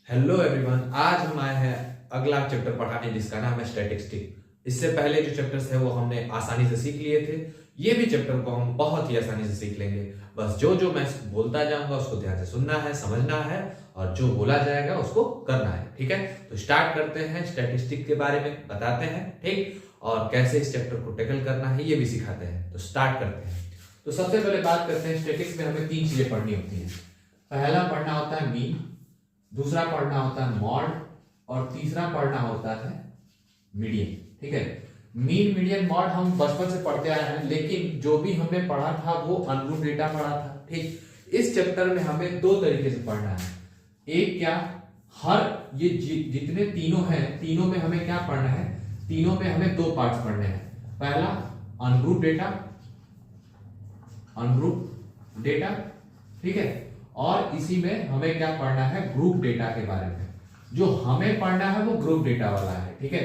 Hello everyone, आज हम आए हैं अगला चैप्टर पढ़ाने जिसका नाम है स्टैटिस्टिक। इससे पहले जो चैप्टर्स थे वो हमने आसानी से सीख लिए थे। ये भी चैप्टर को हम बहुत ही आसानी से सीख लेंगे। बस जो जो मैं बोलता जाऊंगा उसको ध्यान से सुनना है, समझना है और जो बोला जाएगा उसको करना है। ठीक है, तो स्टार्ट करते हैं। स्टैटिस्टिक के बारे में बताते हैं, ठीक, और कैसे इस चैप्टर को टैकल करना है ये भी सिखाते हैं। तो स्टार्ट करते हैं। तो सबसे पहले बात करते हैं, स्टैटिस्टिक्स में हमें तीन चीजें पढ़नी होती है। पहला पढ़ना होता है मीन, दूसरा पढ़ना होता है मॉड और तीसरा पढ़ना होता है मीडियन। ठीक है, मीन मीडियन मॉड हम बचपन से पढ़ते आए हैं, लेकिन जो भी हमने पढ़ा था वो अनग्रुप डेटा पढ़ा था। ठीक, इस चैप्टर में हमें दो तरीके से पढ़ना है। एक क्या, हर ये जितने तीनों हैं, तीनों में हमें क्या पढ़ना है, तीनों में हमें दो पार्ट्स पढ़ने हैं। पहला अनग्रुप डेटा, अनग्रुप डेटा, ठीक है, और इसी में हमें क्या पढ़ना है, ग्रुप डेटा के बारे में। जो हमें पढ़ना है वो ग्रुप डेटा वाला है। ठीक है,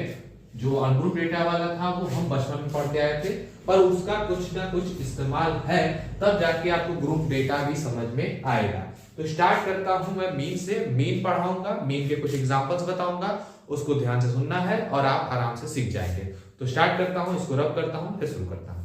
जो अनग्रुप डेटा वाला था वो हम बचपन में पढ़ते आए थे, पर उसका कुछ ना कुछ इस्तेमाल है, तब जाके आपको ग्रुप डेटा भी समझ में आएगा। तो स्टार्ट करता हूं मैं मीन से। मीन पढ़ाऊंगा, मीन के कुछ एग्जांपल्स बताऊंगा, उसको ध्यान से सुनना है और आप आराम से सीख जाएंगे। तो स्टार्ट करता हूं, इसको रब करता हूं, फिर शुरू करता हूं।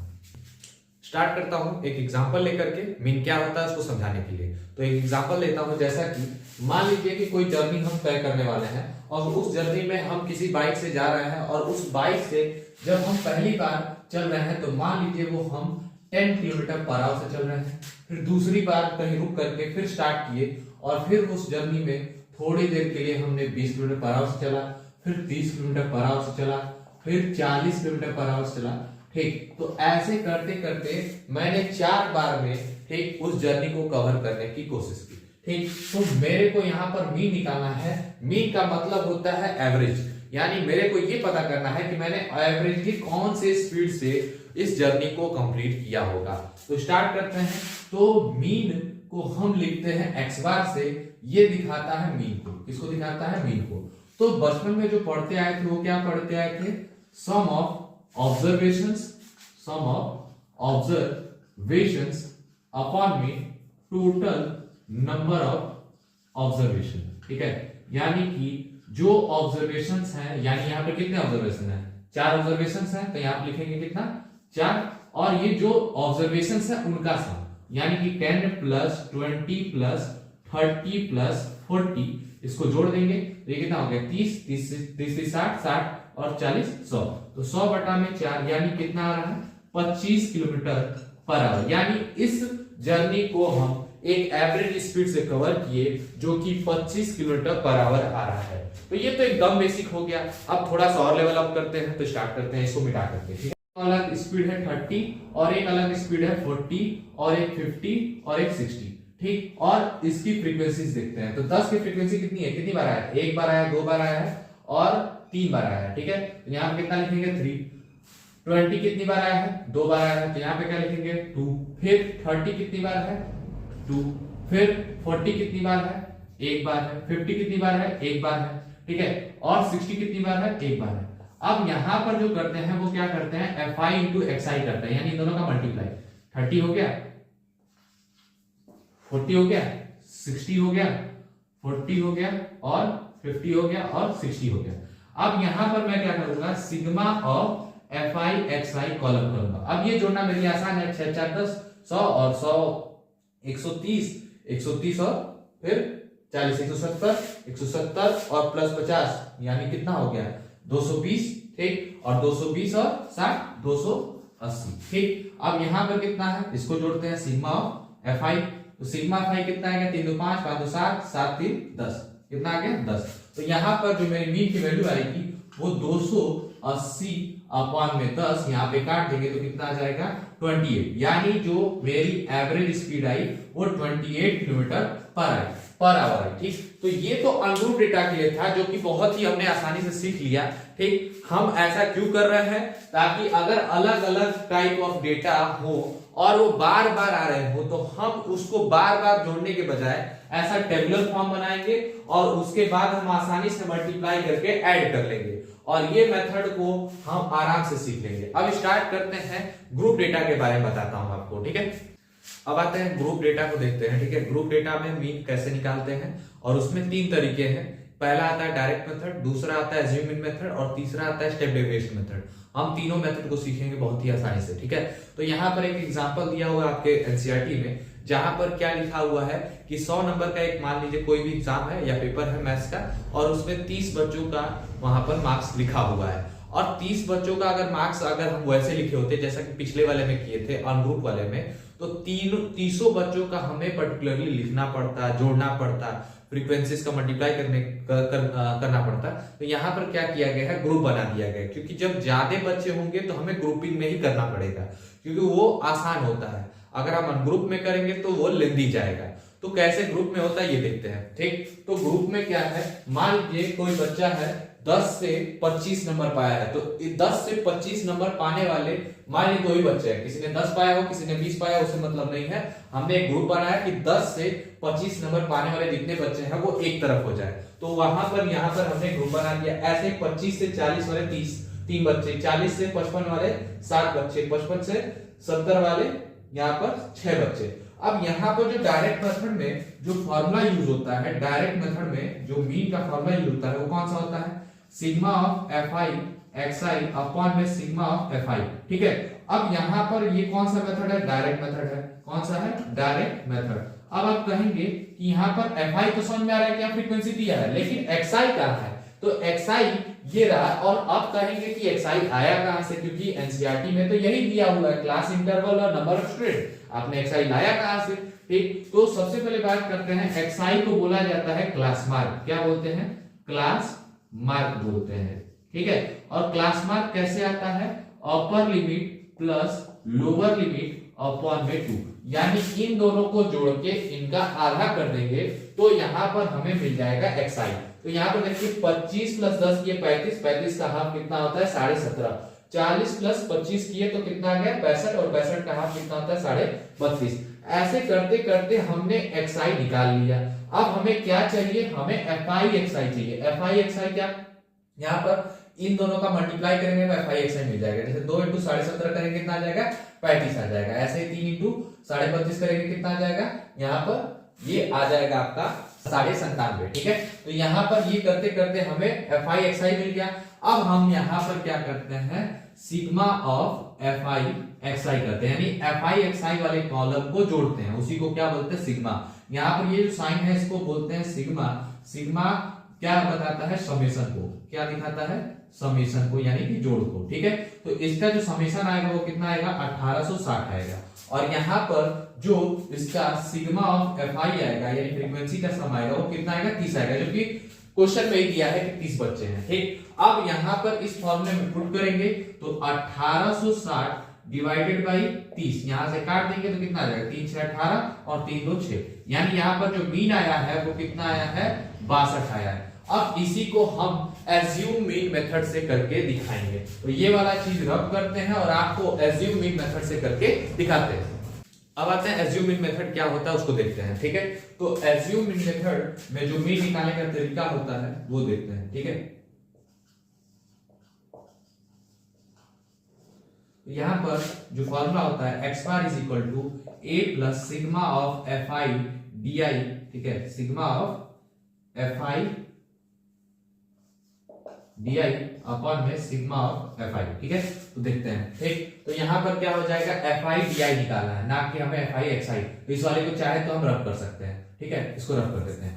स्टार्ट करता हूं एक एग्जांपल लेकर के, मीन क्या होता है उसको समझाने के लिए। तो एक एग्जांपल लेता हूं, जैसा कि मान लीजिए कि कोई जर्नी हम तय करने वाले हैं और उस जर्नी में हम किसी बाइक से जा रहे हैं, और उस बाइक से जब हम पहली बार चल रहे हैं तो मान लीजिए वो हम 10 किलोमीटर पर आवर से चल रहे हैं। फिर दूसरी बार कहीं रुक करके फिर स्टार्ट किए, और फिर उस जर्नी में थोड़ी देर के लिए हमने 20 किलोमीटर पर आवर से चला, फिर 30 किलोमीटर पर आवर से चला, फिर 40 किलोमीटर पर आवर से चला। ठीक, तो ऐसे करते करते मैंने 4 बार में, ठीक, उस जर्नी को कवर करने की कोशिश की। ठीक, तो मेरे को यहाँ पर मीन निकालना है। मीन का मतलब होता है एवरेज, यानी मेरे को ये पता करना है कि मैंने एवरेजली कौन से स्पीड से इस जर्नी को कंप्लीट किया होगा। तो स्टार्ट करते हैं। तो मीन को हम लिखते हैं x बार से, ये दिखाता है मीन को। किसको दिखाता है? मीन को। तो बचपन में जो पढ़ते आए थे वो क्या पढ़ते आए थे? सम of observations, sum of observations upon me total number of observation। ठीक है, यानी कि जो ऑब्जर्वेशंस हैं, यानी यहाँ पे कितने ऑब्जर्वेशन हैं? 4 ऑब्जर्वेशंस हैं, तो यहाँ पे लिखेंगे कितना? 4। और ये जो ऑब्जर्वेशंस हैं उनका सम, यानी कि 10 प्लस 20 प्लस 30 प्लस 40, इसको जोड़ देंगे तो ये कितना हो गया? 30 30 60 60 और 40 100। तो 100 बटा में 4, यानी कितना आ रहा है? 25 किलोमीटर पर आवर। यानी इस जर्नी को हम एक एवरेज स्पीड से कवर किए, जो कि 25 किलोमीटर पर आवर आ रहा है। तो ये तो एकदम बेसिक हो गया। अब थोड़ा सा और लेवल अप करते हैं, तो स्टार्ट करते हैं इसको मिटा करके। ठीक है, अलग स्पीड है 30 और एक अलग स्पीड है 40 और एक 50 और एक 60। ठीक, और इसकी फ्रीक्वेंसीज देखते हैं। तो 10 की फ्रीक्वेंसी कितनी है? कितनी बार आया है? 1 बार आया, 2 बार आया है और 3 बार आया है। ठीक है, तो यहाँ पे कितना लिखेंगे? 3। 20 कितनी बार आया है? 2 बार आया है, तो यहाँ पे क्या लिखेंगे? 2। फिर 30 कितनी बार है? 2। फिर 40 कितनी बार है? 1 बार है। 50 कितनी बार है? 1 बार है। ठीक है, और 60 कितनी बार है? 1 बार है। अब यहाँ पर जो करते हैं वो क्या करते हैं? fi इंटू xi करते हैं, यानी इन दोनों का मल्टीप्लाई। 30 हो गया, 40 हो गया, 60 हो गया, 40 हो गया और 50 हो गया और 60 हो गया। अब यहां पर मैं क्या करूंगा? Sigma of fi xi column करूंगा। अब ये जोड़ना मेरे लिए आसान है। 6 4 10 100 और 100 130 130 और फिर 40 170 170 और प्लस 50, यानी कितना हो गया? 220। ठीक, और 220 और 60 280। ठीक, अब यहां पर कितना है? इसको जोड़ते हैं, सिग्मा ऑफ fi। तो सिग्मा फाई कितना आएगा? 3 2 5 5 2 7 7 3 10। कितना आ गया? 10। तो यहाँ पर जो मेरी मीन की वैल्यू आएगी वो 280 अपॉन में 10, यहाँ पे काट देंगे तो कितना आ जाएगा? 28। यानी जो मेरी एवरेज स्पीड आई वो 28 किलोमीटर पर आवर आई। ठीक, तो ये तो अनग्रुप डेटा के लिए था, जो कि बहुत ही हमने आसानी से सीख लिया। ठीक, हम ऐसा क्यों कर रहे हैं? ताकि अगर अलग अलग टाइप ऑफ डेटा हो और वो बार बार आ रहे हो, तो हम उसको बार बार जोड़ने के बजाय ऐसा टेबुलर फॉर्म बनाएंगे और उसके बाद हम आसानी से मल्टीप्लाई करके ऐड कर लेंगे, और ये मेथड को हम आराम से सीख लेंगे। अब स्टार्ट करते हैं, ग्रुप डेटा के बारे में बताता हूं आपको। ठीक है, अब आते हैं ग्रुप डेटा को देखते हैं। ठीक है, ग्रुप डेटा में मीन कैसे निकालते हैं, और उसमें 3 तरीके हैं। पहला आता है डायरेक्ट मेथड, दूसरा आता है एज्यूम इन मेथड और तीसरा आता है स्टेप डेविएशन मेथड। हम तीनों मेथड को सीखेंगे बहुत ही आसानी से, ठीक है। तो यहाँ पर एक एग्जांपल दिया हुआ है आपके एनसीईआरटी में, जहां पर क्या लिखा हुआ है कि 100 नंबर का एक, मान लीजिए कोई भी एग्जाम है या पेपर है मैथ्स का, और उसमें 30 बच्चों का वहां पर मार्क्स लिखा हुआ है, और 30 बच्चों का अगर मार्क्स अगर हम वैसे लिखे होते जैसा कि पिछले वाले में किए थे अनग्रुप वाले में, तो 300 बच्चों का हमें पर्टिकुलरली लिखना पड़ता, जोड़ना पड़ता, फ्रीक्वेंसीज का मल्टीप्लाई करना पड़ता। तो यहाँ पर क्या किया गया है, ग्रुप बना दिया गया है, क्योंकि जब ज्यादा बच्चे होंगे तो हमें ग्रुपिंग में ही करना पड़ेगा, क्योंकि वो आसान होता है। अगर हम अनग्रुप में करेंगे तो वो लेंदी जाएगा। तो कैसे ग्रुप में होता है ये देखते हैं, ठीक। तो ग्रुप में क्या है, मान लीजिए कोई बच्चा है 10 से 25 नंबर पाया है, तो 10 से 25 नंबर पाने वाले मान लीजिए 2 ही बच्चे हैं, किसी ने 10 पाया हो, किसी ने 20 पाया, उससे मतलब नहीं है। हमने एक ग्रुप बनाया कि 10 से 25 नंबर पाने वाले जितने बच्चे हैं वो एक तरफ हो जाए। तो वहां पर यहाँ पर हमने ग्रुप बना दिया। ऐसे 25 से 40 वाले 3 बच्चे, 40 से 55 वाले 7 बच्चे, 55 से 70 वाले यहाँ पर 6 बच्चे। अब यहाँ पर जो डायरेक्ट मेथड में जो फॉर्मूला यूज होता है, डायरेक्ट मेथड में जो मीन का फॉर्मूला यूज होता है वो कौन सा होता है, sigma of fi xi upon में सिग्मा ऑफ fi, ठीक है। अब यहाँ पर ये कौन सा मेथड है, डायरेक्ट मेथड है। कौन सा है, डायरेक्ट मेथड। अब आप कहेंगे कि यहाँ पर fi तो समझ में आ रहा है कि फ्रीक्वेंसी दिया है, लेकिन xi कहाँ है, तो xi ये रहा। और अब कहेंगे कि xi आया कहां से, क्योंकि एनसीईआरटी में तो यही दिया हुआ है, क्लास इंटरवल और नंबर ऑफ स्टूडेंट। आपने xi लाया कहां से, ठीक। तो सबसे पहले बात करते हैं, xi को बोला जाता है क्लास मार्क। क्या बोलते हैं, क्लास मार्क बोलते हैं, ठीक है। और क्लास मार्क कैसे आता है, upper limit plus lower limit upon में 2, यानी इन दोनों को जोड़ के इनका आधा कर देंगे तो यहाँ पर हमें मिल जाएगा xi। तो यहाँ पर देखिए 25 प्लस 10 किए 35, 35 का हाफ कितना होता है 17.5, 40 प्लस 25 किए तो कितना आ गया 65, और 65 का हाफ कितना होता है 32.5। ऐसे करते करते हमने xi निकाल लिया। अब हमें क्या चाहिए, हमें fi xi चाहिए। fi xi क्या, यहाँ पर इन दोनों का मल्टीप्लाई करेंगे तो fi xi मिल जाएगा। जैसे 2 × 17.5 करेंगे कितना आ जाएगा 35 आ जाएगा। ऐसे ही 3 × 32.5 करेंगे कितना आ जाएगा, यहाँ पर ये आ जाएगा आपका 97.5, ठीक है। तो यहाँ पर ये करते करते हमें fi xi मिल गया। अब हम यहाँ पर क्या करते हैं, सिग्मा ऑफ fi xi करते हैं, यानी fi xi वाले कॉलम को जोड़ते हैं, उसी को क्या बोलते हैं, सिग्मा। यहाँ पर ये जो साइन है इसको बोलते हैं सिग्मा। सिग्मा क्या बताता है, समेशन को। क्या दिखाता है, समेशन को, यानी कि जोड़ को, ठीक है। तो इसका जो समेशन आएगा वो कितना आएगा 1860 आएगा। और यहाँ पर जो इसका सिग्मा ऑफ fi आएगा, यानी फ्रीक्वेंसी का सम आएगा, वो कितना आएगा 30 आएगा, जो कि क्वेश्चन में ही दिया है कि 30 बच्चे हैं, ठीक। अब यहाँ पर इस फॉर्मूले में पुट करेंगे तो 1860 डिवाइडेड बाई 30, यहां से काट देंगे तो कितना आ जाएगा 3 6 18 और 3 2 6, यानी यहाँ पर जो मीन आया है वो कितना आया है 62 आया है। अब इसी को हम एज्यूम मीन मेथड से करके दिखाएंगे। तो ये वाला चीज रब करते हैं और आपको एज्यूम मीन मेथड से करके दिखाते हैं। अब आते हैं एज्यूम मीन मेथड क्या होता है उसको देखते हैं, ठीक है। तो एज्यूम मीन मेथड में जो मीन निकालने का तरीका होता है वो देखते हैं, ठीक है। यहां पर जो फॉर्मूला होता है x bar is equal to a plus sigma of fi di, ठीक है, sigma of fi di upon में सिग्मा ऑफ fi, ठीक है। तो देखते हैं, ठीक। तो यहां पर क्या हो जाएगा fi di निकालना है, ना कि हमें fi xi। तो इस वाले को चाहे तो हम रफ कर सकते हैं, ठीक है, इसको रफ कर देते हैं।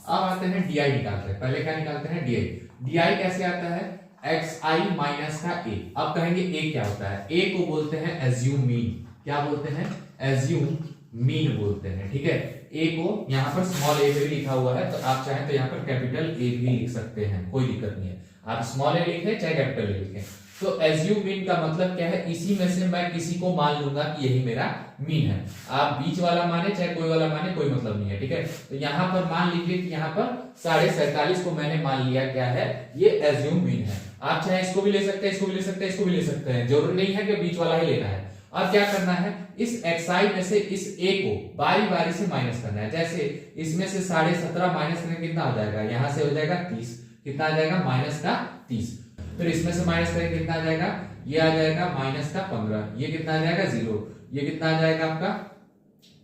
अब आते हैं di निकालते हैं। पहले क्या निकालते हैं, di कैसे आता है, xi माइनस का a। अब कहेंगे a क्या होता है, a को बोलते हैं एज्यूम मीन। क्या बोलते हैं, एज्यूम मीन बोलते हैं, ठीक है। a को यहाँ पर स्मॉल a भी लिखा हुआ है, तो आप चाहें तो यहाँ पर कैपिटल A भी लिख सकते हैं, कोई दिक्कत नहीं है। आप स्मॉल a लिखें चाहे कैपिटल A लिखें। तो एज्यूम मीन का मतलब क्या है, इसी में से मैं किसी को मान लूंगा कि यही मेरा मीन है। आप बीच वाला माने चाहे कोई वाला माने, कोई मतलब नहीं है, ठीक है। तो यहाँ पर मान लीजिए कि यहाँ पर 47.5 को मैंने मान लिया क्या है, ये एज्यूम मीन है। आप चाहे इसको भी ले सकते हैं, इसको भी ले सकते हैं, इसको भी ले सकते हैं, जरूरी नहीं है कि बीच वाला ही लेना है। अब क्या करना है, इस xi में से इस a को बारी बारी से माइनस करना है। जैसे इसमें से 17.5 माइनस करने कितना आ जाएगा, यहां से हो जाएगा 30, कितना आ जाएगा माइनस का 30। फिर इसमें से माइनस करेंगे कितना आ जाएगा, ये आ जाएगा माइनस का 15, ये कितना आ जाएगा 0, ये कितना आ जाएगा आपका,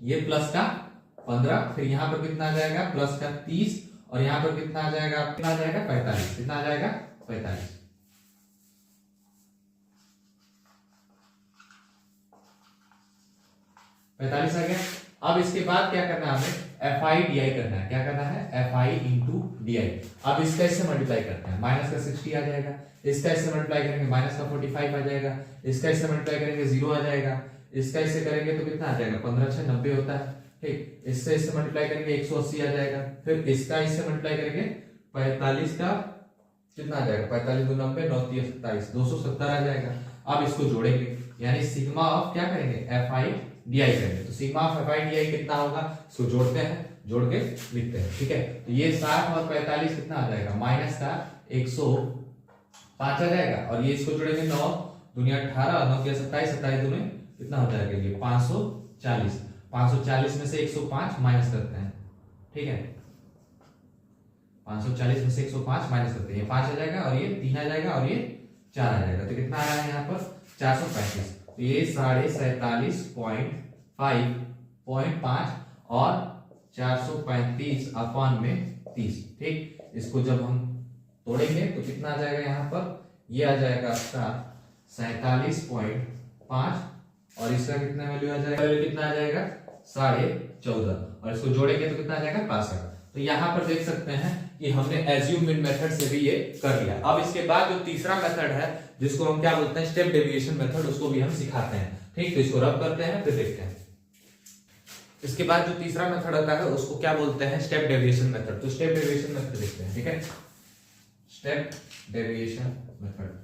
ये प्लस का 15, फिर यहाँ पर कितना आ जाएगा प्लस का 30, और यहाँ पर कितना आ जाएगा 45, कितना आ जाएगा 45। आ गया। अब इसके बाद क्या करना है हमें, एफ आई डी आई करना है। क्या करना है, F I into D I. अब इसका इससे मल्टीप्लाई करते हैं, माइनस का 60 आ जाएगा, इसका इससे मल्टीप्लाई करेंगे माइनस का 45 आ जाएगा, इसका इससे मल्टीप्लाई करेंगे 0 आ जाएगा, इसका इससे करेंगे तो कितना आ जाएगा 15 6 90 होता है, ठीक। इससे इससे मल्टीप्लाई करेंगे 180 आ जाएगा, फिर इसका इससे मल्टीप्लाई करेंगे 45 का कितना आ जाएगा 45 2 90 9 3 27 270 आ जाएगा। अब इसको जोड़ेंगे, यानी सिग्मा ऑफ क्या करेंगे एफ आई डी आई करेंगे, तो sigma of F I D I कितना होगा, इसको जोड़ते हैं, जोड़ के लिखते हैं, ठीक है। तो ये 60 और 45 कितना आ जाएगा माइनस का 105 आ जाएगा, और ये इसको जोड़ेंगे 9 दूनी 18 9 के 27 27 दूनी कितना हो जाएगा ये 540, 540 में से 105 माइनस करते हैं, ठीक है। 540 में से 105 माइनस करते हैं, ये 5 आ जाएगा और ये 3 आ जाएगा और ये 4 आ जाएगा, तो कितना आ रहा है यहाँ पर 435। तो ये 47.5 और 435 अपॉन में 30, ठीक। इसको जब हम तोड़ेंगे तो कितना आ जाएगा यहाँ पर, ये आ जाएगा आपका 47.5 और इसका कितना वैल्यू आ जाएगा, कितना आ जाएगा 14.5, और इसको जोड़ेंगे तो कितना आ जाएगा 65। तो यहाँ पर देख सकते हैं कि हमने एज्यूम मीन मेथड से भी ये कर लिया। अब इसके बाद जो तीसरा मेथड है जिसको हम क्या बोलते हैं स्टेप डेविएशन मेथड, उसको भी हम सिखाते हैं, ठीक। तो इसको रब करते हैं फिर देखते हैं। इसके बाद जो तीसरा मेथड आता है उसको क्या बोलते हैं स्टेप डेविएशन मेथड। तो स्टेप डेविएशन मेथड देखते हैं, ठीक है। स्टेप डेविएशन मेथड,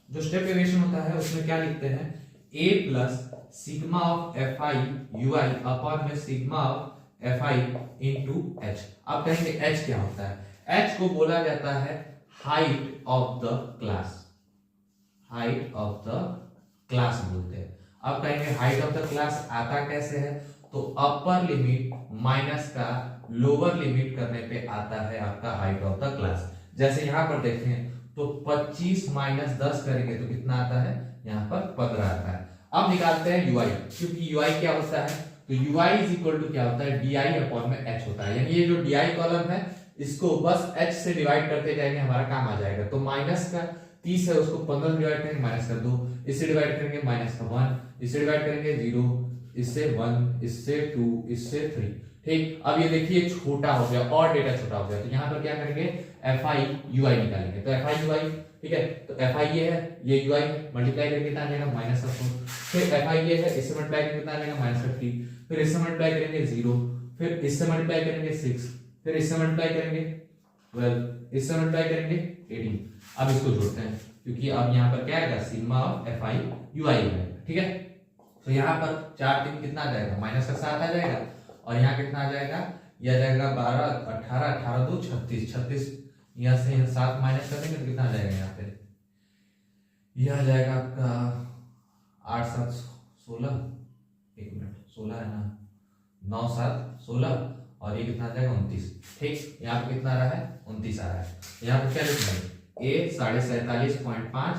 जो स्टेप डेविएशन होता है उसमें क्या लिखते हैं a plus sigma of F I U I upon में sigma of F I into H. आप कहेंगे एच क्या होता है, एच को बोला जाता है height of the class, height of the class बोलते हैं। आप कहेंगे हाइट ऑफ द क्लास आता कैसे है, तो अपर लिमिट माइनस का लोअर लिमिट करने पे आता है आपका हाइट ऑफ द क्लास। जैसे यहां पर देखें तो 25 माइनस 10 करेंगे तो कितना आता है, यहाँ पर 15 आता है। अब निकालते हैं ui, क्योंकि ui क्या होता है, तो ui इज इक्वल टू क्या होता है di अपॉन में h होता है, यानी ये जो di कॉलम है इसको बस h से डिवाइड करते जाएंगे, हमारा काम आ जाएगा। तो माइनस का 30 है उसको 15 से डिवाइड करेंगे माइनस का 2, इससे डिवाइड करेंगे माइनस का 1, इससे डिवाइड करेंगे 0, इससे 1, इससे 2, इससे 3, ठीक। अब ये देखिए छोटा हो गया और डेटा छोटा हो गया, तो यहाँ पर क्या करेंगे एफ आई यू आई निकालेंगे। तो एफ आई यू आई, ठीक है, तो एफ आई ये है, ये यू आई मल्टीप्लाई करके कितना आ जाएगा माइनस का 4, फिर एफ आई ये है, इससे मल्टीप्लाई करके कितना आ जाएगा माइनस का 3, फिर इससे मल्टीप्लाई करेंगे 0, फिर इससे मल्टीप्लाई करेंगे 6, फिर इससे मल्टीप्लाई करेंगे 12, इससे मल्टीप्लाई करेंगे 18। अब इसको जोड़ते हैं क्योंकि अब यहाँ पर क्या आएगा sigma of F I U I आएगा, ठीक है। तो यहाँ पर 4 3 कितना आ जाएगा माइनस का 7 आ जाएगा, और यहाँ कितना आ जाएगा, ये आ जाएगा 12 18 18 2 36 36, यहाँ से 7 माइनस कर देंगे तो कितना आ जाएगा यहाँ पे, ये आ जाएगा आपका 8 7 16, एक मिनट 16 है ना, 9 7 16 और ये कितना आ जाएगा 29, ठीक। यहाँ पे कितना आ रहा है 29 आ रहा है। यहाँ पे क्या लिखना है a 47.5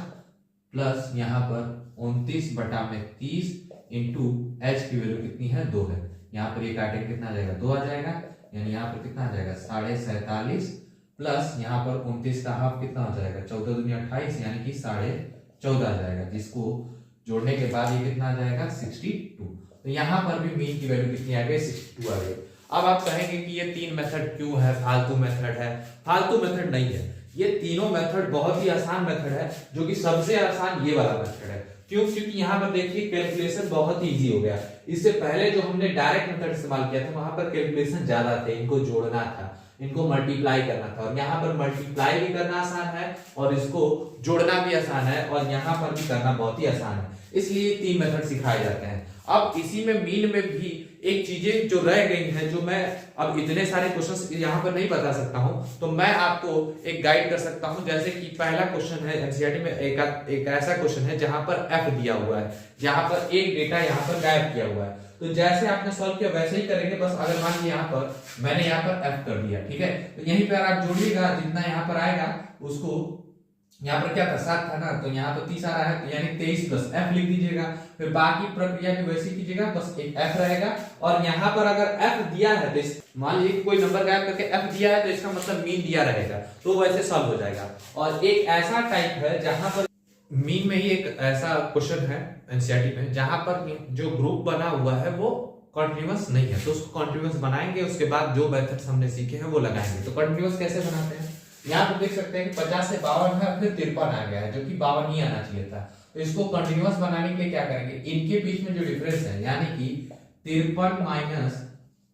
प्लस यहाँ पर 29/30 इंटू h की वैल्यू कितनी है 2 है, यहाँ पर ये काटेंगे कितना आ जाएगा 2 आ जाएगा, यानी यहाँ पर कितना आ जाएगा 47.5 प्लस यहाँ पर 29 का हाफ कितना हो जाएगा 14 दूनी 28, यानी कि 14.5 आ जाएगा, जिसको जोड़ने के बाद ये कितना आ जाएगा 62। तो यहाँ पर भी मीन की वैल्यू कितनी आ गई 62 आ गई। अब आप कहेंगे कि ये 3 मेथड क्यों है, फालतू मेथड है। फालतू मेथड नहीं है, ये तीनों मेथड बहुत ही आसान मेथड है, जो कि सबसे आसान ये वाला मेथड है। क्यों, क्योंकि यहाँ पर देखिए कैलकुलेशन बहुत ही इजी हो गया। इससे पहले जो हमने डायरेक्ट मेथड इस्तेमाल किया था वहां पर कैलकुलेशन ज्यादा थे, इनको जोड़ना था, इनको मल्टीप्लाई करना था, और यहाँ पर मल्टीप्लाई भी करना आसान है और इसको जोड़ना भी आसान है, और यहाँ पर भी करना बहुत ही आसान है, इसलिए 3 मेथड सिखाए जाते हैं। अब इसी में मीन में भी एक चीजें जो रह गई हैं, जो मैं अब इतने सारे क्वेश्चंस यहाँ पर नहीं बता सकता हूं, तो मैं आपको एक गाइड कर सकता हूं। जैसे कि पहला क्वेश्चन है एनसीईआरटी में, एक ऐसा क्वेश्चन है जहां पर एफ दिया हुआ है, जहां पर एक डेटा यहाँ पर गायब किया हुआ है, तो जैसे आपने सॉल्व किया वैसे ही करेंगे। बस अगर मान लीजिए यहाँ पर मैंने यहाँ पर एफ कर दिया, ठीक है, तो यहीं पर आप जोड़िएगा, जितना यहाँ पर आएगा उसको यहाँ पर क्या था 7 था ना, तो यहाँ पर 30 आ रहा है, तो यानी 23 प्लस f लिख दीजिएगा। फिर बाकी प्रक्रिया भी वैसी कीजिएगा, बस एक f रहेगा। और यहाँ पर अगर f दिया है तो मान लीजिए कोई नंबर गायब करके f दिया है तो इसका मतलब मीन दिया रहेगा, तो वैसे सॉल्व हो जाएगा। और एक ऐसा टाइप है जहां पर मीन में ही एक ऐसा क्वेश्चन है एनसीईआरटी में जहां पर जो ग्रुप बना हुआ है वो कॉन्टिन्यूअस नहीं है, तो उसको कॉन्टिन्यूअस बनाएंगे, उसके बाद जो मेथड्स हमने सीखे हैं वो लगाएंगे। तो कॉन्टिन्यूअस कैसे बनाते हैं, यहाँ पर देख सकते हैं कि 50 से 52 है, फिर 53 आ गया है, जो कि 52 ही आना चाहिए था। तो इसको कंटिन्यूअस बनाने के लिए क्या करेंगे, इनके बीच में जो डिफरेंस है यानी कि 53 माइनस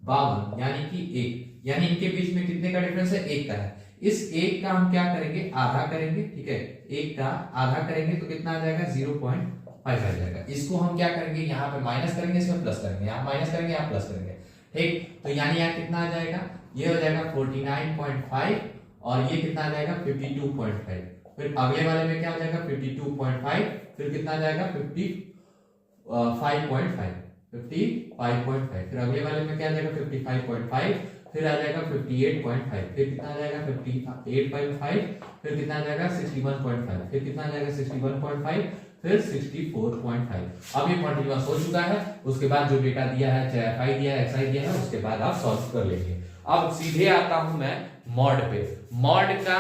52 यानी कि 1, यानी इनके बीच में कितने का डिफरेंस है, 1 का है। इस 1 का हम क्या करेंगे, आधा करेंगे, ठीक है, 1 का आधा करेंगे तो कितना आ जाएगा 0.5 आ जाएगा। इसको हम क्या करेंगे, यहाँ पे माइनस करेंगे, इसमें प्लस करेंगे, यहाँ माइनस करेंगे, यहाँ प्लस करेंगे, ठीक। तो यानी यहाँ कितना आ जाएगा, ये हो जाएगा 49.5 और ये कितना आ जाएगा 52.5। फिर अगले वाले में क्या हो जाएगा 52.5, फिर कितना आ जाएगा 55.5, फिर अगले वाले में क्या आ जाएगा 55.5, फिर आ जाएगा 58.5, फिर कितना आ जाएगा 58.5, फिर कितना आ जाएगा 61.5, फिर कितना आ जाएगा 61.5, फिर 64.5। अब ये कॉन्टिन्यूअस हो चुका है। उसके बाद जो डेटा दिया है, चाहे fi दिया है, xi दिया है, उसके बाद आप सॉल्व कर लेंगे। अब सीधे आता हूं मैं मॉड पे। मॉड का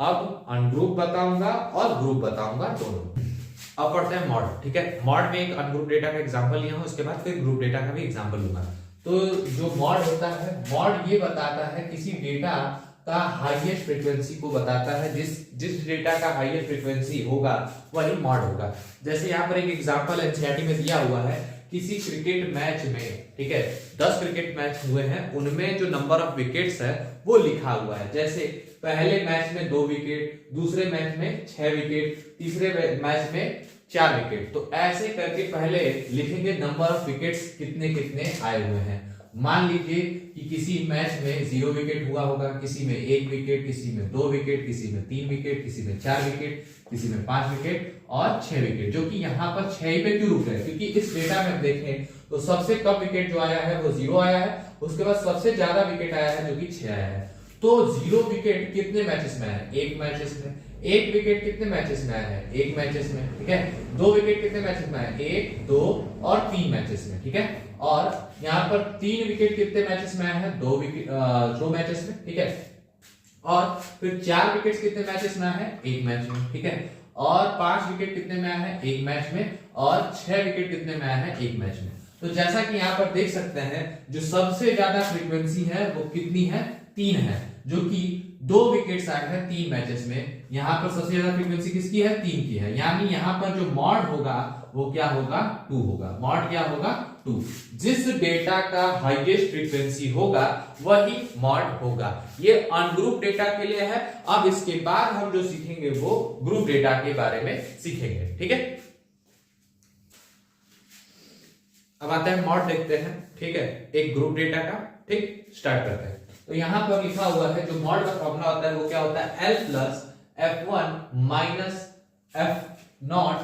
अब अनग्रुप बताऊंगा और ग्रुप बताऊंगा दोनों। अब पढ़ते हैं मॉड, ठीक है। मॉड में एक अनग्रुप डेटा का एग्जांपल लिया हूं, उसके बाद फिर ग्रुप डेटा का भी एग्जांपल लूंगा। तो जो मॉड होता है, मॉड ये बताता है किसी डेटा का हाईएस्ट फ्रीक्वेंसी को बताता है, जिस डेटा का हाईएस्ट फ्रीक्वेंसी होगा वही मॉड होगा। जैसे यहाँ पर एक एग्जांपल एनसीईआरटी में दिया हुआ है, किसी क्रिकेट मैच में, ठीक है, 10 क्रिकेट मैच हुए हैं, उनमें जो नंबर ऑफ विकेट्स है वो लिखा हुआ है। जैसे पहले मैच में 2 विकेट, दूसरे मैच में 6 विकेट, तीसरे मैच में 4 विकेट। तो ऐसे करके पहले लिखेंगे नंबर ऑफ विकेट्स कितने कितने आए हुए हैं। मान लीजिए कि किसी मैच में 0 विकेट हुआ होगा, किसी में 1 विकेट, किसी में 2 विकेट, किसी में 3 विकेट, किसी में 4 विकेट, किसी में 5 विकेट और 6 विकेट, जो कि यहाँ पर 6 ही पे क्यों रुक रहे हैं, क्योंकि इस डेटा में हम देखें तो सबसे कम विकेट जो आया है वो 0 आया है, उसके बाद सबसे ज्यादा विकेट आया है जो कि 6 आया है। तो 0 विकेट कितने मैचेस में आया है, 1 मैचेस में। 1 विकेट कितने मैचेस में आया है, 1 मैचेस में, ठीक है। 2 विकेट कितने मैचेस में आया है, 1, 2 और 3 मैचेस में, ठीक है। और यहाँ पर 3 विकेट कितने मैचेस में आया है, 2 मैचेस में, ठीक है। और फिर 4 विकेट कितने मैचेस में आया है, 1 मैच में, ठीक है। और 5 विकेट कितने में आया है, 1 मैच में। और 6 विकेट कितने में आया है, 1 मैच में। तो जैसा कि यहाँ पर देख सकते हैं, जो सबसे ज्यादा फ्रीक्वेंसी है वो कितनी है, 3 है, जो कि 2 विकेट्स आए हैं 3 मैचेस में। यहाँ पर सबसे ज्यादा फ्रीक्वेंसी किसकी है, 3 की है। यानी यहाँ पर जो मॉड होगा वो क्या होगा, 2 होगा। मॉड क्या होगा, 2। जिस डेटा का हाईएस्ट फ्रीक्वेंसी होगा वही मॉड होगा। ये अनग्रुप डेटा के लिए है। अब इसके बाद हम जो सीखेंगे वो ग्रुप डेटा के बारे में सीखेंगे, ठीक है। अब आते हैं मॉड देखते हैं, ठीक है, एक ग्रुप डेटा का, ठीक। स्टार्ट करते हैं। तो यहां पर लिखा हुआ है, जो मॉड का फॉर्मूला होता है वो क्या होता है, L plus F1 minus F0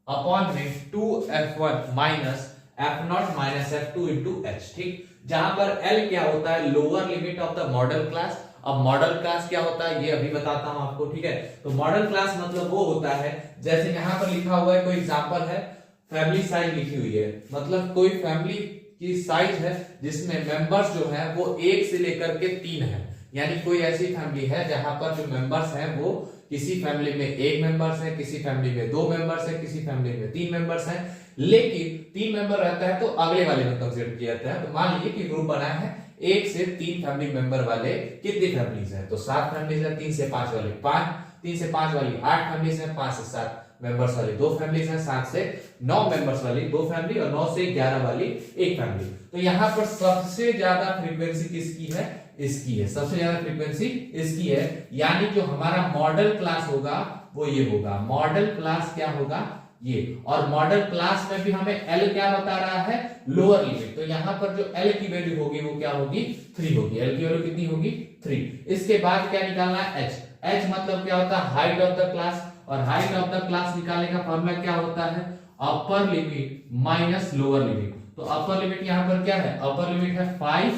upon में 2F1 minus F0 minus F2 into H, ठीक। जहां पर L क्या होता है, lower limit of the model class. अब मॉडल क्लास क्या होता है ये अभी बताता हूं आपको, ठीक है। तो मॉडल क्लास मतलब वो होता है, जैसे यहां पर लिखा हुआ है, कोई एग्जांपल है, फैमिली साइज लिखी हुई है, मतलब कोई फैमिली की साइज है जिसमें मेंबर्स जो है वो 1 से लेकर के 3 है। यानी कोई ऐसी फैमिली है जहां पर जो मेंबर्स हैं वो किसी फैमिली में 1 मेंबर्स है, किसी फैमिली में 2 मेंबर्स है, किसी फैमिली में 3 मेंबर्स हैं, लेकिन 3 मेंबर रहता है तो अगले वाले में कंसीडर किया जाता है। तो मान लीजिए कि ग्रुप बना है 1 से 3 फैमिली मेंबर वाले, कितनी फैमिलीज है, तो 7 फैमिलीज है। 3 से 5 वाली 5, 3 से 5 वाली 8 फैमिलीज है, 5 से 7 मेंबर्स वाली 2 फैमिलीज हैं, 7 से 9 मेंबर्स वाली 2 फैमिली और 9 से 11 वाली 1 फैमिली। तो यहाँ पर सबसे ज्यादा फ्रीक्वेंसी किसकी है, इसकी है, सबसे ज्यादा फ्रीक्वेंसी इसकी है। यानी जो हमारा मॉडल क्लास होगा वो ये होगा, मॉडल क्लास क्या होगा ये। और मॉडल क्लास में भी हमें L क्या बता रहा है, लोअर लिमिट। तो यहाँ पर जो L की वैल्यू होगी वो क्या होगी, 3 होगी। L की वैल्यू कितनी होगी, 3। इसके बाद क्या निकालना है, H। H मतलब क्या होता है, हाइट ऑफ द क्लास। और हाइट ऑफ द क्लास निकालने का फॉर्मूला क्या होता है, upper limit minus lower limit. तो अपर लिमिट यहाँ पर क्या है, अपर लिमिट है 5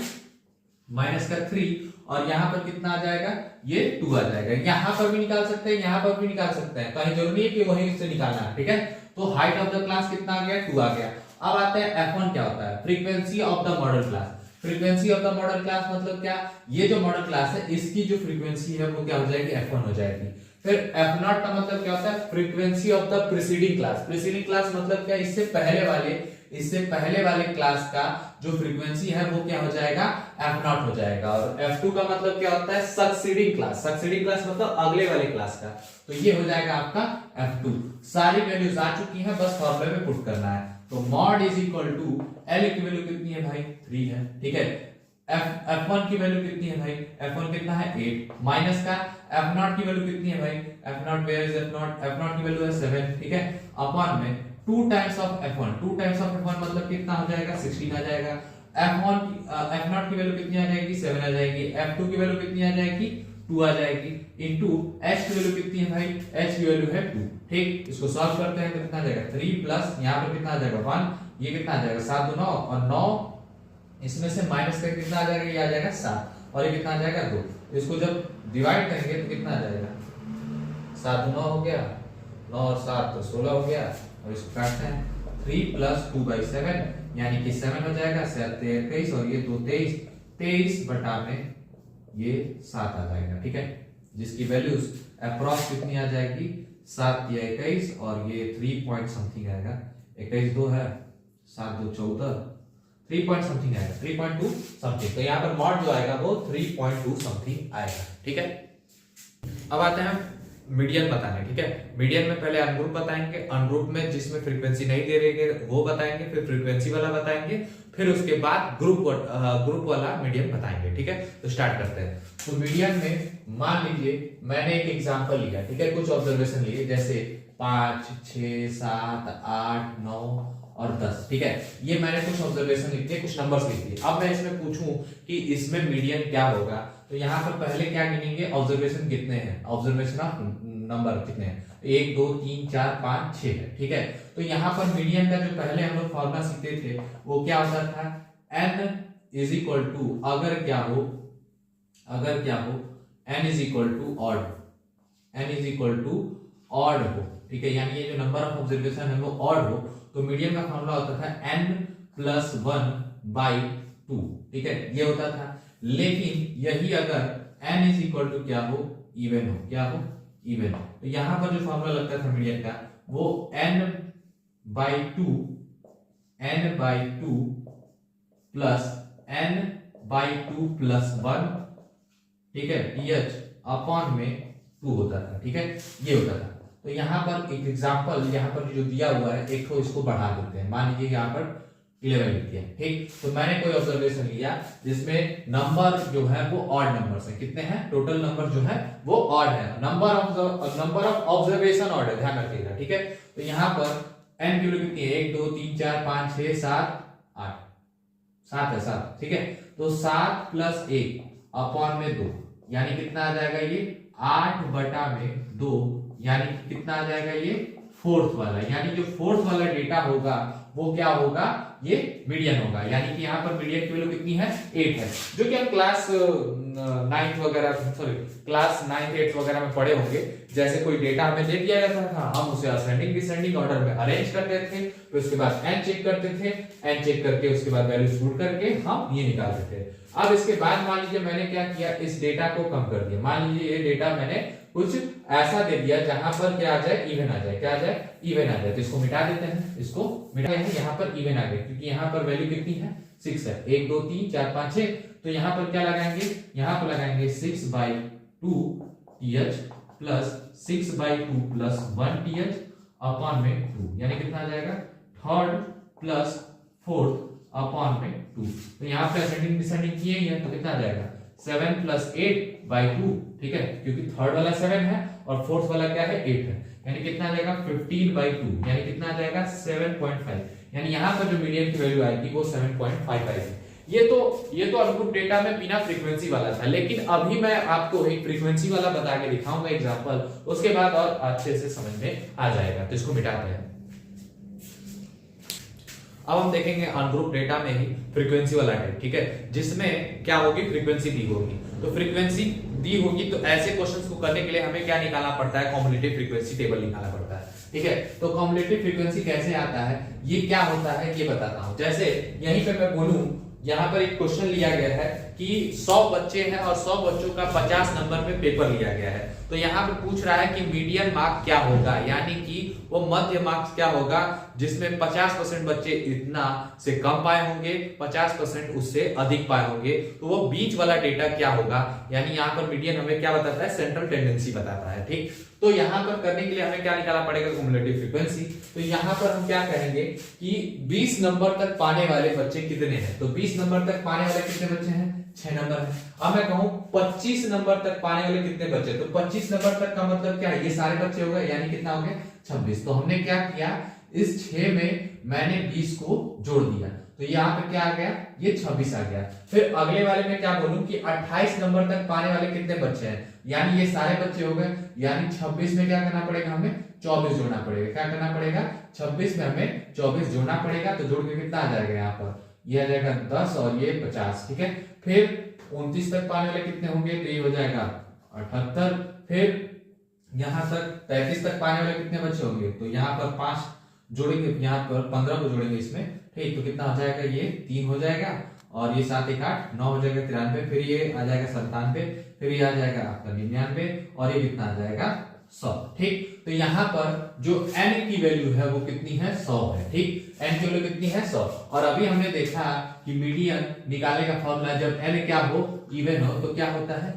माइनस का 3 और यहाँ पर कितना आ जाएगा, ये 2 आ जाएगा। यहाँ पर भी निकाल सकते हैं, यहाँ पर भी निकाल सकते हैं, कहीं जरूरी है कि वहीं से निकालना है, ठीक है। तो हाइट ऑफ द क्लास कितना आ गया, 2 आ गया। अब आता है F1 क्या होता है, frequency of the model class. Frequency of the model class मतलब क्या, ये जो मॉडल क्लास है इसकी जो फ्रीक्वेंसी है वो क्या हो जाएगी, F1 हो जाएगी। फिर F0 का मतलब क्या होता है, frequency of the preceding class. Preceding class मतलब क्या, इससे पहले वाले क्लास का जो फ्रीक्वेंसी है वो क्या हो जाएगा, F0 हो जाएगा। और F2 का मतलब क्या होता है, सक्सीडिंग क्लास। सक्सीडिंग क्लास मतलब अगले वाले क्लास का, तो ये हो जाएगा आपका F2। सारी वैल्यूज आ चुकी हैं, बस फॉर्मूले में पुट करना है। तो mode is equal to L की वैल्यू कितनी है भाई, 3 है, ठीक है। F1 की वैल्यू कितनी है भाई, F1 कितना है 8, माइनस का F0 की वैल्यू कितनी है भाई, F0 where is F0, F0 की वैल्यू है 7, ठीक है। अपॉन में 2 times of F1, 2 times of F1 मतलब कितना हो जाएगा, 16 आ जाएगा। F0 की वैल्यू कितनी आ जाएगी, 7 आ जाएगी। F2 की वैल्यू कितनी आ जाएगी, 2 आ जाएगी। इनटू H की वैल्यू कितनी है भाई, H की वैल्यू है 2, ठीक। इसको सॉल्व करते हैं तो कितना आ जाएगा, 3 प्लस यहाँ पर कितना आ जाएगा 1, ये कितना आ जाएगा 7 2 9, और 9 इसमें से माइनस करके कितना आ जाएगा, ये आ जाएगा 7, और ये कितना आ जाएगा 2। इसको जब डिवाइड करेंगे तो कितना आ जाएगा, 7 9 हो गया, 9 और 7 तो 16 हो गया। और इसको काटते हैं, 3 प्लस 2/7 यानी कि 7 हो जाएगा, 7 23 और ये 2 23, 23 बटा में ये 7 आ जाएगा, ठीक है। जिसकी वैल्यूज अप्रॉक्स कितनी आ जाएगी, 7 या 21 और ये 3 पॉइंट समथिंग आएगा, 21 2 है, 7 2 14, 3 पॉइंट समथिंग आएगा, 3.2 समथिंग। तो यहाँ पर मॉड जो आएगा वो 3.2 समथिंग आएगा, ठीक है। अब आते हैं मीडियन बताने, ठीक है। मीडियन में पहले अनग्रुप बताएंगे, अनग्रुप में जिसमें फ्रीक्वेंसी नहीं दे रहे वो बताएंगे, फिर फ्रीक्वेंसी वाला बताएंगे, फिर उसके बाद ग्रुप वाला मीडियन बताएंगे, ठीक है। तो स्टार्ट करते हैं। तो मीडियन में मान लीजिए मैंने एक एग्जांपल लिया, ठीक है, कुछ ऑब्जर्वेशन लिए, जैसे 5 6 7 8 9 और 10, ठीक है। ये मैंने कुछ ऑब्जर्वेशन लिख दिए, कुछ नंबर्स लिख दिए। अब मैं इसमें पूछूं कि इसमें मीडियन क्या होगा, तो यहाँ पर पहले क्या गिनेंगे, ऑब्जर्वेशन कितने हैं, ऑब्जर्वेशन ऑफ नंबर कितने हैं, 1 2 3 4 5 6 है, ठीक है। तो यहाँ पर मीडियन का जो पहले हम लोग फॉर्मूला सीखते थे वो क्या होता था, n इज इक्वल टू, अगर क्या हो n is equal to odd, n is equal to odd हो, ठीक है। यानी ये जो नंबर ऑफ ऑब्जर्वेशन है वो ऑड हो, तो मीडियन का फॉर्मूला होता था n प्लस 1/2, ठीक है, ये होता था। लेकिन यही अगर n इज इक्वल टू क्या हो, इवन हो, क्या हो, इवन हो, तो यहां पर जो फॉर्मूला लगता था मीडियन का वो n/2 प्लस n/2 प्लस 1, ठीक है, ph अपॉन में 2 होता था, ठीक है, ये होता था। तो यहाँ पर एक एग्जांपल यहाँ पर जो दिया हुआ है, एक तो इसको बढ़ा देते हैं, मान लीजिए यहाँ पर 11 लिख दिया, ठीक। तो मैंने कोई ऑब्जर्वेशन लिया जिसमें नंबर जो है वो ऑड नंबर्स हैं, कितने हैं, टोटल नंबर जो है वो ऑड है, नंबर ऑफ ऑब्जर्वेशन ऑड है, ध्यान रखिएगा, ठीक है। तो यहाँ पर n की वैल्यू कितनी है, 1 2 3 4 5 6 7 8, 7 है, 7, ठीक है। तो 7 प्लस 1 अपॉन में 2 यानी कितना आ जाएगा, ये 8 बटा में 2 यानी कितना आ जाएगा, ये फोर्थ वाला, यानी जो फोर्थ वाला डेटा होगा वो क्या होगा, ये मीडियन होगा। यानी कि यहाँ पर मीडियन की वैल्यू कितनी है, 8 है, जो कि हम क्लास 9th वगैरह, सॉरी क्लास 9th 8th वगैरह में पढ़े होंगे। जैसे कोई डेटा हमें दे दिया जाता था, हम उसे असेंडिंग डिसेंडिंग ऑर्डर में अरेंज करते थे, फिर उसके बाद n चेक करते थे, n चेक करके उसके बाद वैल्यू पुट करके हम ये निकालते थे। अब इसके बाद मान लीजिए मैंने क्या किया, इस डेटा को कम कर दिया, मान लीजिए ये डेटा मैंने कुछ ऐसा दे दिया जहां पर क्या आ जाए, इवन आ जाए, क्या आ जाए, इवन आ जाए। तो इसको मिटा देते हैं, इसको मिटा देते हैं, यहाँ पर इवन आ गए, क्योंकि यहाँ पर वैल्यू कितनी है, 6 है, 1 2 3 4 5 6। तो यहाँ पर क्या लगाएंगे, यहाँ पर लगाएंगे 6/2 th plus 6/2 plus 1 th upon में 2, यानी कितना आ जाएगा, थर्ड प्लस फोर्थ अपॉन में 2। तो यहाँ पे असेंडिंग डिसेंडिंग किए ही है, तो कितना आ जाएगा, 7 प्लस 8/2, ठीक है, क्योंकि थर्ड वाला 7 है और फोर्थ वाला क्या है, 8 है, यानी कितना आ जाएगा 15/2, यानी कितना आ जाएगा 7.5। यानी यहाँ पर जो मीडियन की वैल्यू आएगी वो 7.5 आएगी। ये तो अनग्रुप डेटा में बिना फ्रीक्वेंसी वाला था, लेकिन अभी मैं आपको एक फ्रीक्वेंसी वाला बता के दिखाऊंगा एग्जांपल, उसके बाद और अच्छे से समझ में आ जाएगा। तो इसको मिटाते हैं। अब हम देखेंगे अनग्रुप डेटा में ही फ्रीक्वेंसी वाला टाइप, ठीक है, जिसमें क्या होगी, फ्रीक्वेंसी दी होगी। तो फ्रीक्वेंसी दी होगी तो ऐसे क्वेश्चंस को करने के लिए हमें क्या निकालना पड़ता है, कॉम्युलेटिव फ्रीक्वेंसी टेबल निकालना पड़ता है, ठीक है। तो कॉम्युलेटिव फ्रीक्वेंसी कैसे आता है, ये क्या होता है ये बताता हूं। जैसे यहीं पे मैं बोलूं, यहाँ पर एक क्वेश्चन लिया गया है कि 100 बच्चे हैं और 100 बच्चों का 50 नंबर पे पेपर लिया गया है। तो यहाँ पे पूछ रहा है कि मीडियन मार्क क्या होगा, यानी कि वो मध्य मार्क्स क्या होगा, जिसमें 50% बच्चे इतना से कम पाए होंगे, 50% उससे अधिक पाए होंगे। तो वो बीच वाला डेटा क्या होगा, यानी यहाँ पर मीडियन हमें क्या बताता है, सेंट्रल टेंडेंसी बताता है, ठीक। तो यहाँ पर करने के लिए हमें क्या निकालना पड़ेगा, क्युमुलेटिव फ्रीक्वेंसी। तो यहाँ पर हम क्या कहेंगे कि 20 नंबर तक पाने वाले बच्चे कितने हैं, तो 20 नंबर तक पाने वाले कितने बच्चे हैं, 6 नंबर है। अब मैं कहूं 25 नंबर तक पाने वाले कितने बच्चे, तो 25 नंबर तक का मतलब क्या है, ये सारे बच्चे हो गए, यानी कितना हो गया, 26। तो हमने क्या किया, इस 6 में मैंने 20 को जोड़ दिया, तो यहाँ पे क्या आ गया, ये 26 आ गया। फिर अगले वाले में क्या बोलूं कि 28 नंबर तक पाने वाले कितने बच्चे हैं, यानी ये सारे बच्चे हो गए, यानी 26 में क्या करना पड़ेगा, हमें 24 जोड़ना पड़ेगा। क्या करना पड़ेगा, 26 में हमें 24 जोड़ना पड़ेगा। तो जोड़ के कितना आ जाएगा, यहाँ पर ये आ जाएगा 10 और ये 50, ठीक है। फिर 29 तक पाने वाले कितने होंगे, तो ये हो जाएगा 78। फिर यहाँ तक 33 तक पाने वाले कितने बच्चे होंगे, तो यहाँ पर 5 जोड़ेंगे, यहाँ पर 15 को जोड़ेंगे इसमें, ठीक। तो कितना हो जाएगा, ये 3 हो जाएगा और ये 7 1 8 9 हो जाएगा 93। फिर ये आ जाएगा 97, फिर ये आ जाएगा आपका 99 और ये कितना आ जाएगा 100, ठीक। तो यहाँ पर जो n की वैल्यू है वो कितनी है, 100 है, ठीक। n की वैल्यू कितनी है, 100। और अभी हमने देखा कि मीडियन निकालने का फॉर्मूला जब n क्या हो, इवन हो, तो क्या होता है,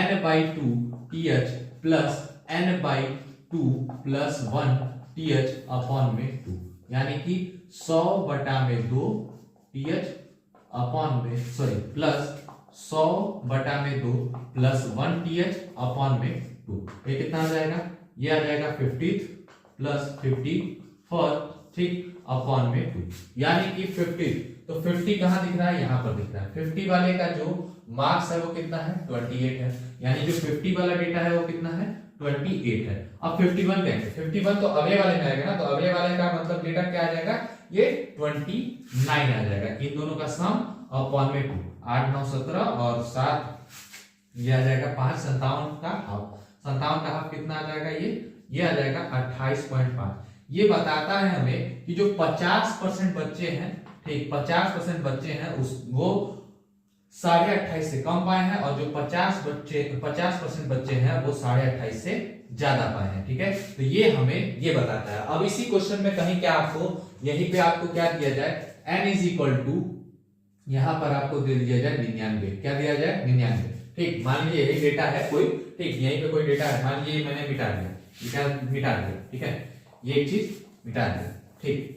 n/2 th plus n/2 plus 1 th upon में 2, यानी कि 100/2 th अपॉन में प्लस 100/2 प्लस 1 th अपॉन में 2। ये कितना आ जाएगा, ये आ जाएगा 50 प्लस 54, ठीक, अपॉन में 2, यानी कि 50। तो 50 कहां दिख रहा है, यहां पर दिख रहा है। 50 वाले का जो मार्क्स है वो कितना है, 28 है, यानी जो 50 वाला डेटा है वो कितना है, 28 है। अब 51 कहेंगे, 51 तो अगले वाले में आएगा ना, तो अगले वाले का मतलब डेटा क्या आ जाएगा, ये 29 आ जाएगा। इन दोनों का सम अपॉन में 2, 8 9 17 और 7 ये आ जाएगा 5, 57 का हाफ। 57 का हाफ कितना आ जाएगा, ये आ जाएगा 28.5। ये बताता है हमें कि जो 50% बच्चे हैं, ठीक, 50% बच्चे हैं वो 28.5 से कम पाए हैं, और जो 50% बच्चे हैं वो 28.5 से ज्यादा पाए हैं, ठीक है। तो ये हमें ये बताता है। अब इसी क्वेश्चन में कहीं क्या आपको यहीं पे आपको क्या दिया जाए, n इज इक्वल टू, यहां पर आपको दे दिया जाए 99। क्या दिया जाए, 99, ठीक। मान लीजिए यही डेटा है कोई, ठीक, यहीं पे कोई डेटा है, मान लीजिए मैंने मिटा दिया, ठीक है, ये एक चीज मिटा दिया, ठीक,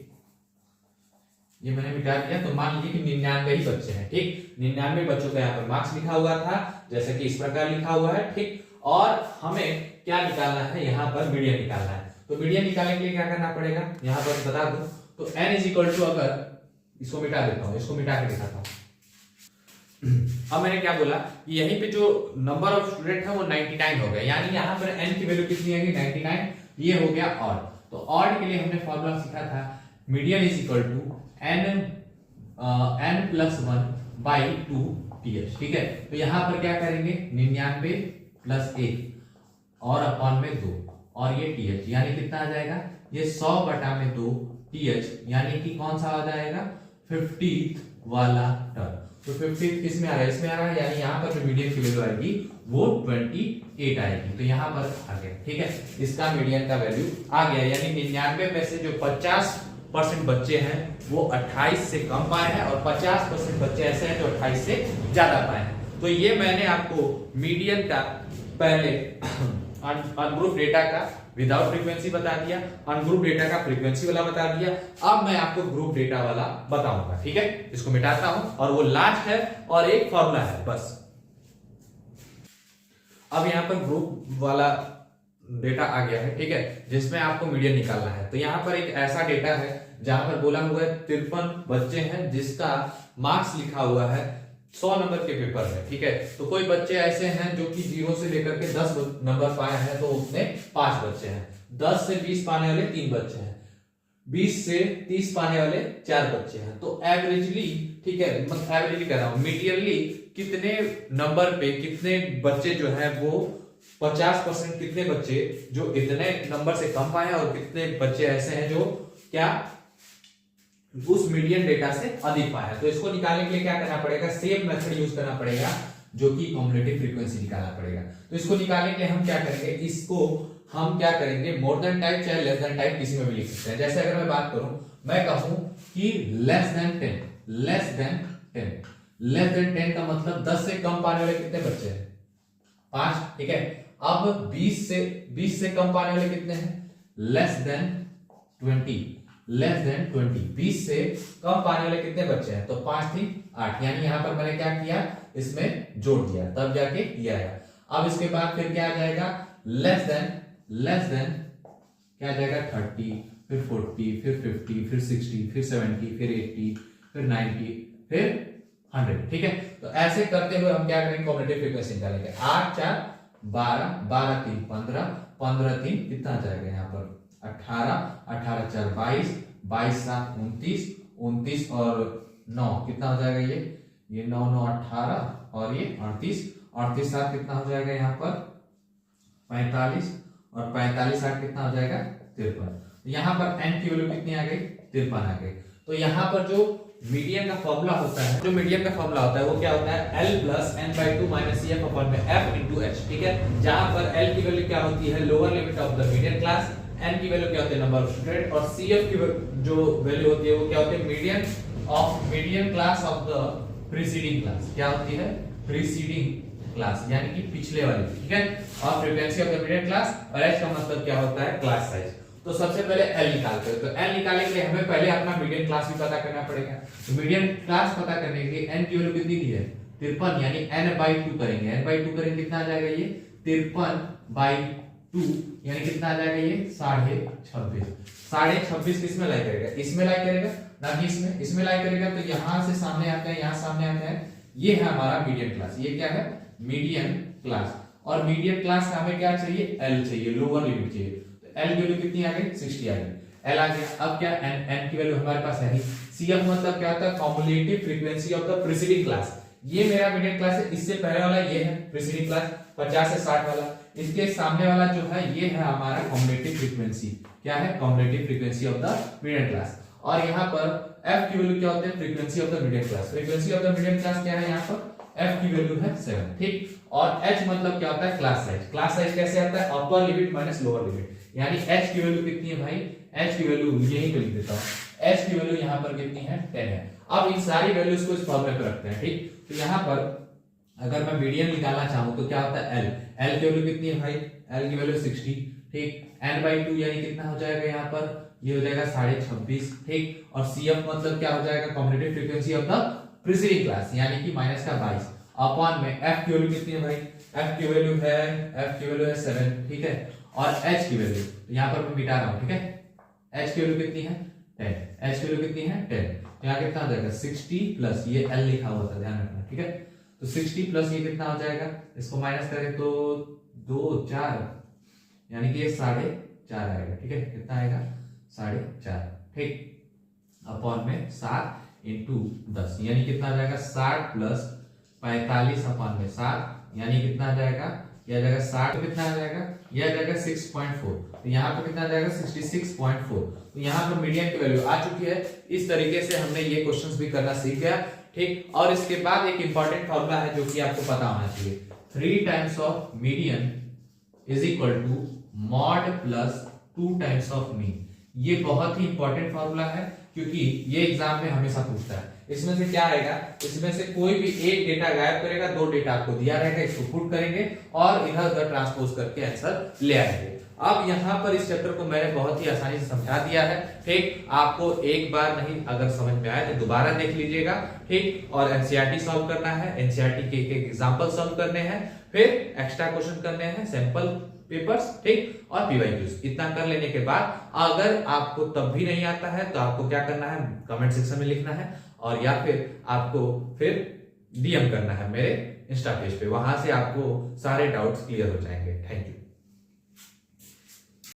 ये मैंने मिटा दिया। तो मान लीजिए कि 99 ही बच्चे हैं, ठीक, 99 बच्चों का यहाँ पर मार्क्स लिखा हुआ था, जैसे कि इस प्रकार लिखा हुआ है, ठीक। और हमें क्या निकालना है, यहाँ पर मीडियन निकालना है। तो मीडियन निकालने के लिए क्या करना पड़ेगा, यहाँ पर बता दूं, तो n इज इक्वल टू, अगर इसको मिटा देता हूँ, इसको मिटा के दिखाता हूँ। अब मैंने क्या बोला, यहीं पे जो नंबर ऑफ स्टूडेंट है वो 99 हो गया, यानी यहाँ पर n की वैल्यू कितनी आएगी, 99। ये हो गया ऑड। तो ऑड के लिए हमने फॉर्मूला सीखा था, median is equal to n plus 1 by 2 th, ठीक है। तो यहाँ पर क्या करेंगे, 99 प्लस 1 और अपॉन में 2 और ये th, यानी कितना आ जाएगा, ये 100/2 th, यानी कि कौन सा आ जाएगा, 50th वाला टर्म। तो 50th किस में आ रहा है, इसमें आ रहा है, यानी यहाँ पर जो मीडियन की वैल्यू आएगी वो 28 आएगी। तो यहाँ पर आ गया, ठीक है, इसका मीडियन का वैल्यू आ गया, यानी 99 में से जो 50% बच्चे हैं वो 28 से कम पाए हैं, और 50% बच्चे ऐसे हैं जो 28 से ज्यादा पाए हैं। तो ये मैंने आपको मीडियन का पहले अनग्रुप डेटा का विदाउट फ्रीक्वेंसी बता दिया, अनग्रुप डेटा का फ्रीक्वेंसी वाला बता दिया। अब मैं आपको ग्रुप डेटा वाला बताऊंगा, ठीक है। इसको मिटाता हूं, और वो लास्ट है और एक फॉर्मूला है बस। अब यहाँ पर ग्रुप वाला डेटा आ गया है, ठीक है, जिसमें आपको मीडियन निकालना है। तो यहाँ पर एक ऐसा डेटा है जहां पर बोला हुआ है 53 बच्चे हैं जिसका मार्क्स लिखा हुआ है 100 नंबर के पेपर में, ठीक है। तो कोई बच्चे ऐसे हैं जो कि 0 से लेकर के 10 नंबर पाए हैं, तो उसमें 5 बच्चे हैं। 10 से 20 पाने वाले 3 बच्चे हैं। 20 से 30 पाने वाले 4 बच्चे हैं, तो एवरेजली, ठीक है, मतलब एवरेजली कह रहा हूं, मीडियनली कितने नंबर पे कितने बच्चे जो है वो 50% कितने बच्चे जो इतने नंबर से कम पाए और कितने बच्चे ऐसे हैं जो क्या उस मीडियन डेटा से अधिक पाया। तो इसको निकालने के लिए क्या करना पड़ेगा, सेम मेथड यूज करना पड़ेगा, जो कि कॉम्युलेटिव फ्रीक्वेंसी निकालना पड़ेगा। तो इसको निकालने के लिए हम क्या करेंगे, इसको हम क्या करेंगे, मोर देन टाइप चाहे लेस देन टाइप किसी में भी लिख सकते हैं। जैसे अगर मैं बात करूं, मैं कहूं कि less than 10, less than 10, less than 10 का मतलब 10 से कम पाने वाले कितने बच्चे हैं, 5, ठीक है। अब 20 से कम पाने वाले कितने हैं, लेस देन 20, लेस देन 20, 20 से कम पाने वाले कितने बच्चे हैं, तो 5 3 8, यानी यहां पर मैंने क्या किया, इसमें जोड़ दिया, तब जाके ये आया। अब इसके बाद फिर क्या आ जाएगा, लेस देन क्या आ जाएगा, 30, फिर 40, फिर 50, फिर 60, फिर 70, फिर 80, फिर 90, फिर 100, ठीक है। तो ऐसे करते हुए हम क्या करेंगे, कॉम्युलेटिव फ्रीक्वेंसी निकालेंगे। 8 4 12, 12 3 15, 15 3 कितना आ जाएगा यहाँ पर 18, 18 4 22, 22 7 29, 29 और 9 कितना हो जाएगा, ये 9 9 18 और ये 38, 38 7 कितना हो जाएगा यहाँ पर 45 और 45 8 कितना हो जाएगा 53। यहाँ पर n की वैल्यू कितनी आ गई, 53 आ गई। तो यहाँ पर जो मीडियन का फॉर्मूला होता है, जो मीडियन का फॉर्मूला होता है वो क्या होता है, L plus n/2 minus CF upon में F इंटू H, ठीक है। जहां पर L की वैल्यू क्या होती है, lower limit of the median class, n की वैल्यू क्या होती है, नंबर ऑफ स्टूडेंट, और CF की जो वैल्यू होती है वो क्या होती है, median class of the preceding class, क्या होती है, प्रीसीडिंग क्लास, यानी कि पिछले वाली, ठीक है। और frequency of the median class, और H का मतलब क्या होता है, क्लास साइज। तो सबसे पहले L निकालते हैं। तो L निकालने के लिए हमें पहले अपना मीडियन क्लास भी पता करना पड़ेगा। तो मीडियन क्लास पता करने के लिए n की वैल्यू कितनी दी है, 53, यानी n/2 करेंगे, n/2 करेंगे कितना आ जाएगा, ये 53/2, यानी कितना आ जाएगा, ये 26.5, 26.5 किस में लाई करेगा, इसमें लाई करेगा ना कि इसमें लाई करेगा। तो यहां से सामने आता है, यहां सामने आता है, ये है हमारा मीडियन क्लास। ये क्या है, मीडियन क्लास। और मीडियन क्लास का हमें क्या चाहिए, L चाहिए, लोअर लिमिट चाहिए। L की वैल्यू कितनी आ गई, 60 आ गई, L आ गया। अब क्या, n की वैल्यू हमारे पास है नहीं। CF मतलब क्या होता है, cumulative frequency of the preceding class. ये मेरा मीडियन क्लास है, इससे पहले वाला ये है प्रीसीडिंग क्लास 50 से 60 वाला, इसके सामने वाला जो है ये है हमारा कॉम्युलेटिव फ्रीक्वेंसी। क्या है, cumulative frequency of the median class. और यहाँ पर F की वैल्यू क्या होती है, frequency of the median class. Frequency of the median class क्या है, यहाँ पर F की वैल्यू है 7, ठीक। और H मतलब क्या होता है, क्लास साइज। क्लास साइज कैसे आता है, upper limit minus lower limit, यानी H की वैल्यू कितनी है भाई, H की वैल्यू यहीं पे लिख देता हूं, H की वैल्यू यहाँ पर कितनी है, 10 है। अब इन सारी वैल्यूज को इस फॉर्मूले पे रखते हैं, ठीक। तो यहाँ पर अगर मैं मीडियन निकालना चाहूं तो क्या होता है, L की वैल्यू कितनी है भाई, L की वैल्यू 60, ठीक। n/2 यानी कितना हो जाएगा, यहाँ पर ये हो जाएगा 26.5, ठीक। और CF मतलब क्या हो जाएगा, cumulative frequency of the preceding class, यानी कि माइनस का 22 अपॉन में F की वैल्यू कितनी है भाई, F की वैल्यू है 7, ठीक है। और H की वैल्यू यहाँ पर मैं मिटा रहा हूँ, ठीक है। H की वैल्यू कितनी है, 10, H की वैल्यू कितनी है 10, तो यहाँ कितना हो जाएगा 60 प्लस ये L लिखा हुआ था, ध्यान रखना, ठीक है। तो 60 प्लस ये कितना हो जाएगा, इसको माइनस करें तो 2 4, यानी कि ये 4.5 आएगा, ठीक है। कितना आएगा, 4.5, ठीक। अपॉन में 7 इंटू 10, यानी कितना आ जाएगा 60 प्लस 45 अपॉन में 7, यानी कितना आ जाएगा, ये आ जाएगा 60, तो कितना आ जाएगा, ये आ जाएगा 6.4। तो यहाँ पर कितना आ जाएगा 66.4। तो यहाँ पर मीडियन की वैल्यू आ चुकी है। इस तरीके से हमने ये क्वेश्चंस भी करना सीख गया, ठीक। और इसके बाद एक इंपॉर्टेंट फॉर्मूला है जो कि आपको पता होना चाहिए, 3 times of median is equal to mode plus 2 times of mean. ये बहुत ही इंपॉर्टेंट फॉर्मूला है क्योंकि ये एग्जाम में हमेशा पूछता है। इसमें से क्या आएगा, इसमें से कोई भी एक डेटा गायब करेगा, 2 डेटा आपको दिया रहेगा, इसको पुट करेंगे और इधर उधर ट्रांसपोज करके आंसर ले आएंगे। अब यहाँ पर इस चैप्टर को मैंने बहुत ही आसानी से समझा दिया है, ठीक। आपको एक बार नहीं, अगर समझ में आए तो दोबारा देख लीजिएगा, ठीक। और एनसीईआरटी सॉल्व करना है, एनसीईआरटी के एक एग्जांपल सॉल्व करने हैं, फिर एक्स्ट्रा क्वेश्चन करने हैं, सैंपल पेपर्स, ठीक। और पीवाईक्यूज। इतना कर लेने के बाद अगर आपको तब भी नहीं आता है तो आपको क्या करना है, कमेंट सेक्शन में लिखना है, और या फिर आपको फिर डीएम करना है मेरे इंस्टा पेज पे, वहां से आपको सारे डाउट्स क्लियर हो जाएंगे। Thank you.